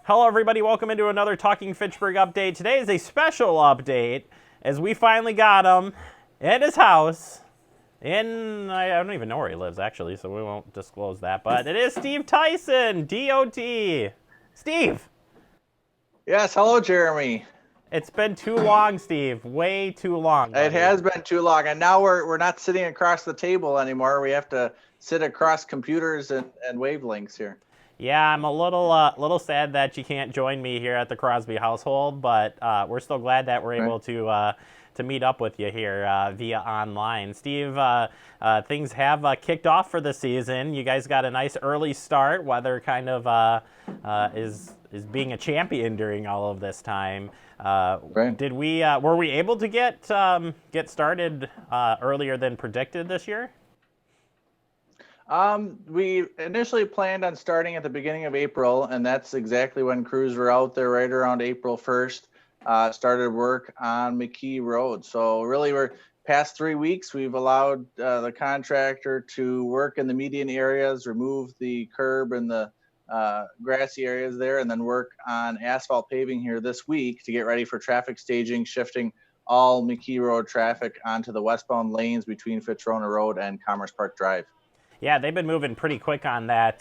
Hello, everybody. Welcome into another Talking Fitchburg update. Today is a special update as we finally got him at his house. I don't even know where he lives, actually, so we won't disclose that. But it is Steve Theisen, DOT. Steve! Yes, hello, Jeremy. It's been too long, Steve. Way too long, buddy. It has been too long, and now we're not sitting across the table anymore. We have to sit across computers and wavelengths here. Yeah, I'm a little sad that you can't join me here at the Crosby household, but we're still glad that we're able to meet up with you here via online. Steve, things have kicked off for the season. You guys got a nice early start. Weather kind of is being a champion during all of this time. Right. Were we able to get started earlier than predicted this year? We initially planned on starting at the beginning of April, and that's exactly when crews were out there right around April 1st, started work on McKee Road. So really we're past 3 weeks, we've allowed the contractor to work in the median areas, remove the curb and the grassy areas there, and then work on asphalt paving here this week to get ready for traffic staging, shifting all McKee Road traffic onto the westbound lanes between Verona Road and Commerce Park Drive. Yeah, they've been moving pretty quick on that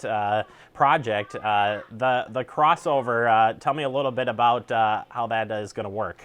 project. The crossover, tell me a little bit about how that is going to work.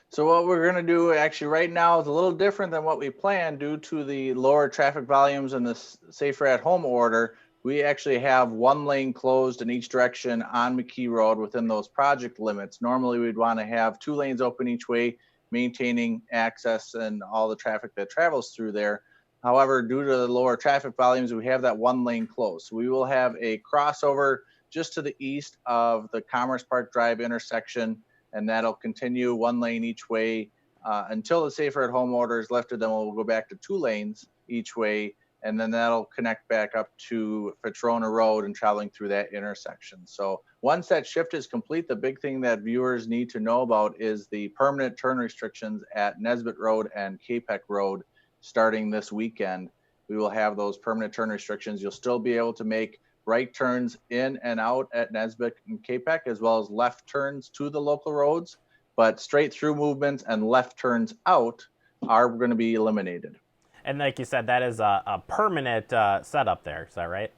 So what we're going to do actually right now is a little different than what we planned due to the lower traffic volumes and the safer at home order. We actually have one lane closed in each direction on McKee Road within those project limits. Normally we'd want to have 2 lanes open each way, maintaining access and all the traffic that travels through there. However, due to the lower traffic volumes, we have that 1 lane closed. So we will have a crossover just to the east of the Commerce Park Drive intersection, and that'll continue 1 lane each way until the safer at home order is lifted. Then we'll go back to 2 lanes each way, and then that'll connect back up to Verona Road and traveling through that intersection. So once that shift is complete, the big thing that viewers need to know about is the permanent turn restrictions at Nesbit Road and Capek Road. Starting this weekend, we will have those permanent turn restrictions. You'll still be able to make right turns in and out at Nesbit and Capek, as well as left turns to the local roads, but straight through movements and left turns out are going to be eliminated. And like you said, that is a permanent setup there. Is that right?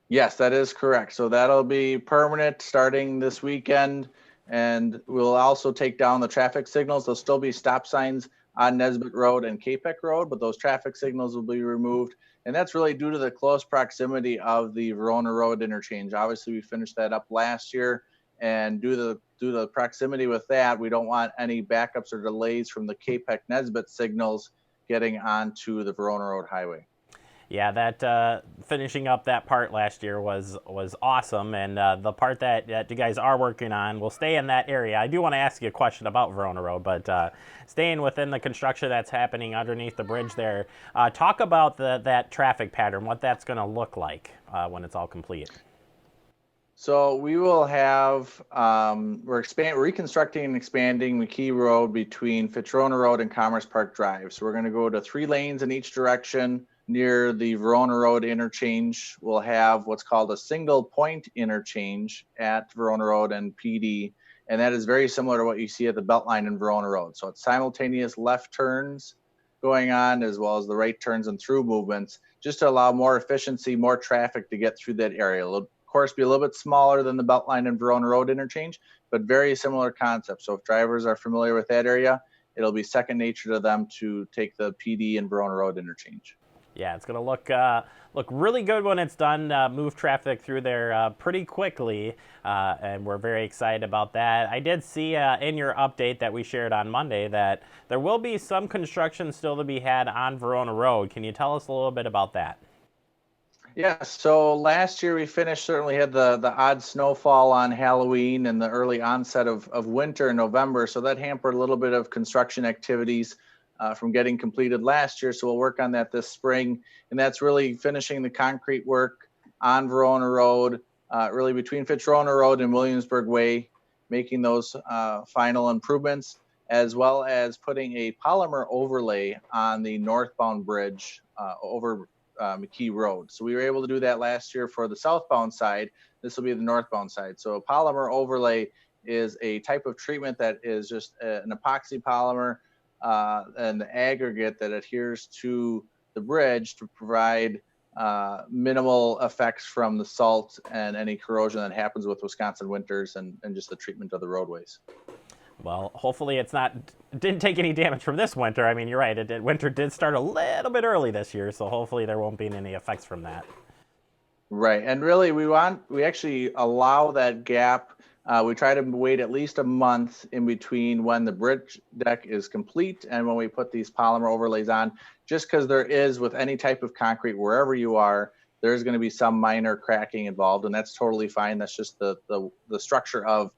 Yes, that is correct. So that'll be permanent starting this weekend, and we'll also take down the traffic signals. There'll still be stop signs on Nesbit Road and Capek Road, but those traffic signals will be removed. And that's really due to the close proximity of the Verona Road interchange. Obviously, we finished that up last year, and due to the proximity with that, we don't want any backups or delays from the Capek Nesbit signals getting onto the Verona Road highway. Yeah, that finishing up that part last year was awesome, and the part that you guys are working on will stay in that area. I do want to ask you a question about Verona Road, but staying within the construction that's happening underneath the bridge there, talk about that traffic pattern, what that's going to look like when it's all complete. So we will have, we're reconstructing and expanding McKee Road between Verona Road and Commerce Park Drive. So we're going to go to 3 lanes in each direction. Near the Verona Road interchange, we'll have what's called a single point interchange at Verona Road and PD. And that is very similar to what you see at the Beltline in Verona Road. So it's simultaneous left turns going on, as well as the right turns and through movements, just to allow more efficiency, more traffic to get through that area. It'll, of course, be a little bit smaller than the Beltline and Verona Road interchange, but very similar concept. So if drivers are familiar with that area, it'll be second nature to them to take the PD and Verona Road interchange. Yeah, it's going to look really good when it's done. Move traffic through there pretty quickly, and we're very excited about that. I did see in your update that we shared on Monday that there will be some construction still to be had on Verona Road. Can you tell us a little bit about that? Yeah, so last year we certainly had the odd snowfall on Halloween and the early onset of winter in November, so that hampered a little bit of construction activities from getting completed last year. So we'll work on that this spring, and that's really finishing the concrete work on Verona Road, really between Verona Road and Williamsburg Way, making those final improvements, as well as putting a polymer overlay on the northbound bridge over McKee Road. So we were able to do that last year for the southbound side. This will be the northbound side. So a polymer overlay is a type of treatment that is just an epoxy polymer and the aggregate that adheres to the bridge to provide minimal effects from the salt and any corrosion that happens with Wisconsin winters and just the treatment of the roadways. Well, hopefully didn't take any damage from this winter. I mean, you're right. Winter did start a little bit early this year, so hopefully there won't be any effects from that. Right. And really we actually allow that gap. We try to wait at least a month in between when the bridge deck is complete and when we put these polymer overlays on, just because there is, with any type of concrete, wherever you are, there's going to be some minor cracking involved, and that's totally fine. That's just the structure of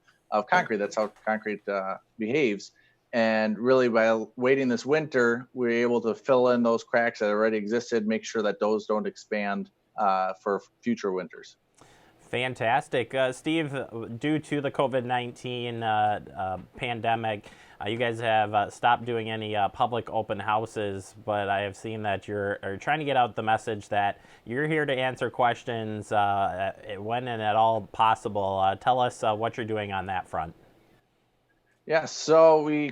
concrete. That's how concrete behaves. And really, by waiting this winter, we're able to fill in those cracks that already existed, make sure that those don't expand for future winters. Fantastic. Steve, due to the COVID-19 pandemic, you guys have stopped doing any public open houses, but I have seen that you're trying to get out the message that you're here to answer questions when and at all possible. Tell us what you're doing on that front. Yeah, so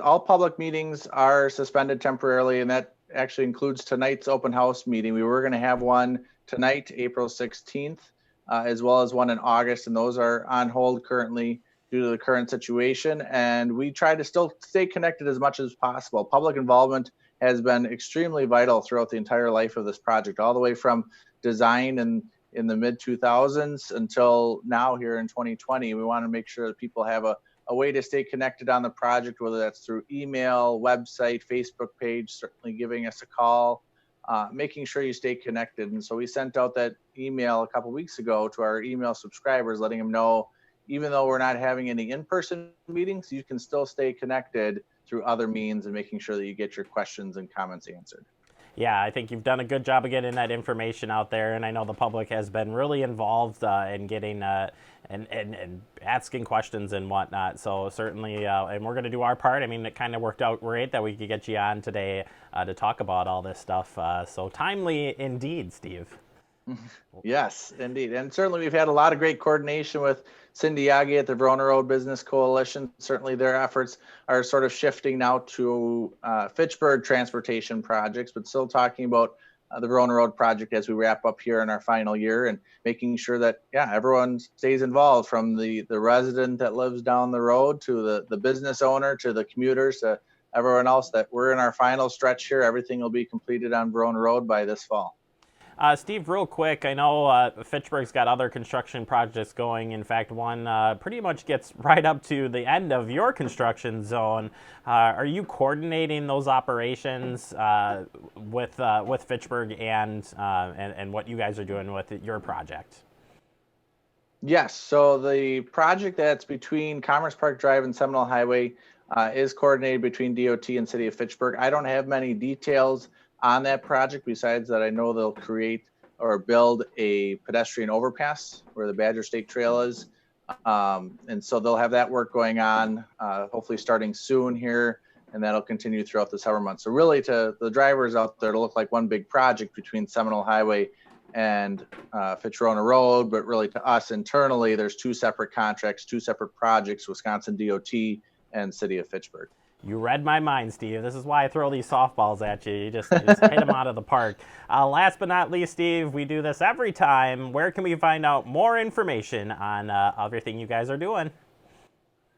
all public meetings are suspended temporarily, and that actually includes tonight's open house meeting. We were going to have one tonight, April 16th. As well as one in August, and those are on hold currently due to the current situation. And we try to still stay connected as much as possible. Public involvement has been extremely vital throughout the entire life of this project, all the way from design and in the mid-2000s until now here in 2020. We want to make sure that people have a way to stay connected on the project, whether that's through email, website, Facebook page, certainly giving us a call. Making sure you stay connected. And so we sent out that email a couple of weeks ago to our email subscribers, letting them know, even though we're not having any in-person meetings, you can still stay connected through other means and making sure that you get your questions and comments answered. Yeah, I think you've done a good job of getting that information out there, and I know the public has been really involved in getting and asking questions and whatnot. So certainly, and we're going to do our part. I mean, it kind of worked out great that we could get you on today to talk about all this stuff. So timely indeed, Steve. Yes, indeed. And certainly we've had a lot of great coordination with Cindy Yagi at the Verona Road Business Coalition. Certainly their efforts are sort of shifting now to Fitchburg transportation projects, but still talking about the Verona Road project as we wrap up here in our final year and making sure that, everyone stays involved, from the resident that lives down the road to the business owner to the commuters to everyone else, that we're in our final stretch here. Everything will be completed on Verona Road by this fall. Steve, real quick, I know Fitchburg's got other construction projects going. In fact, one pretty much gets right up to the end of your construction zone. Are you coordinating those operations with Fitchburg and what you guys are doing with your project? Yes. So the project that's between Commerce Park Drive and Seminole Highway is coordinated between DOT and City of Fitchburg. I don't have many details on that project, besides that I know they'll create or build a pedestrian overpass where the Badger State Trail is. And so they'll have that work going on, hopefully starting soon here, and that'll continue throughout the summer months. So really, to the drivers out there, it'll look like one big project between Seminole Highway and Verona Road, but really to us internally, there's two separate contracts, two separate projects, Wisconsin DOT and City of Fitchburg. You read my mind, Steve. This is why I throw these softballs at you. You just hit them out of the park. Last but not least, Steve, we do this every time. Where can we find out more information on everything you guys are doing?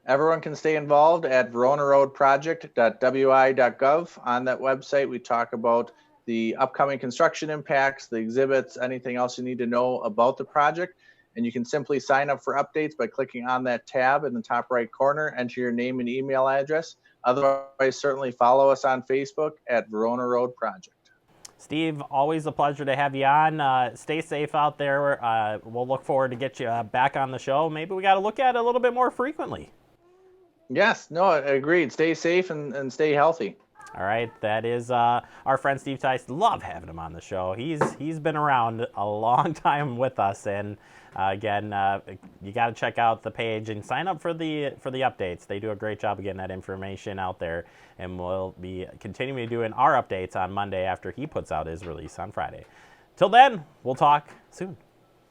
Everyone can stay involved at veronaroadproject.wi.gov. On that website, we talk about the upcoming construction impacts, the exhibits, anything else you need to know about the project. And you can simply sign up for updates by clicking on that tab in the top right corner, enter your name and email address. Otherwise, certainly follow us on Facebook at Verona Road Project. Steve, always a pleasure to have you on. Stay safe out there. We'll look forward to get you back on the show. Maybe we got to look at it a little bit more frequently. Yes, no, agreed. Stay safe and stay healthy. All right, that is our friend Steve Theisen. Love having him on the show. He's been around a long time with us, and again, you got to check out the page and sign up for the updates. They do a great job of getting that information out there, and we'll be continuing doing our updates on Monday after he puts out his release on Friday. Till then, we'll talk soon.